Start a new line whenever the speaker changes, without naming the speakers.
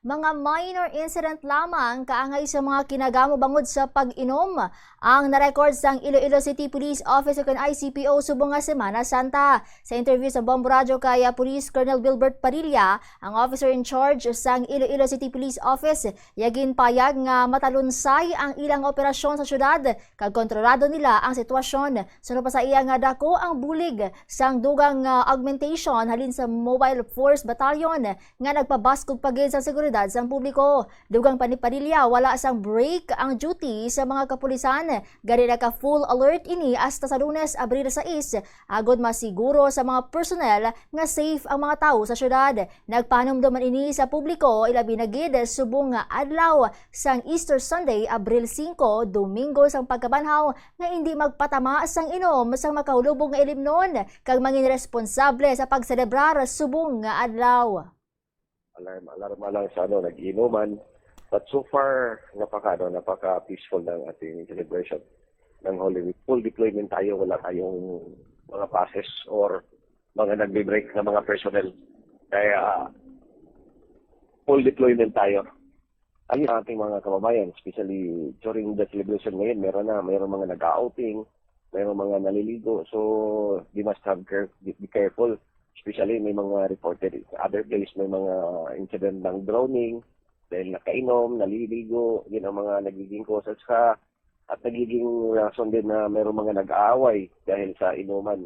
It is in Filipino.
Mga minor incident lamang kaangay sa mga kinagamo bangod sa pag-inom ang narecord sang Iloilo City Police Office ug ICPO subong nga Semana Santa. Sa interview sa Bombo Radio kay Police Colonel Wilbert Padilla, ang officer in charge sang Iloilo City Police Office, yagin payag nga matalunsay ang ilang operasyon sa syudad kag kontrolado nila ang sitwasyon. Suno pa sa iya nga dako ang bulig sang dugang augmentation halin sa Mobile Force Battalion nga nagpabaskog pagid sa seguridad sa publiko. Dugang Padilla, wala sang break ang duty sa mga kapulisan. Gani naka full alert ini hasta sa Lunes, Abril 6, agod masiguro sa mga personnel nga safe ang mga tao sa syudad. Nagpanumduman ini sa publiko ilabi na gid subong nga adlaw sang Easter Sunday, Abril 5, Domingo sang pagkabanhaw nga hindi magpatama sang inom sang makahulubog nga ilimnon kag mangin responsable sa pagselebrar subong nga adlaw.
Alarm lang sa nag-inuman. But so far, napaka peaceful ng ating celebration ng Holy Week. Full deployment tayo, wala tayong mga passes or mga nagbe-break na mga personnel. Kaya full deployment tayo. Ayun ang ating mga kababayan, especially during the celebration ngayon, mayroon mga nag-outing, mayroon mga naliligo. So, we must be careful. Especially may mga reported other place, may mga incident ng drowning dahil nakainom, naliligo, yun ang mga nagiging causes at nagiging rason din na mayroong mga nag-aaway dahil sa inuman.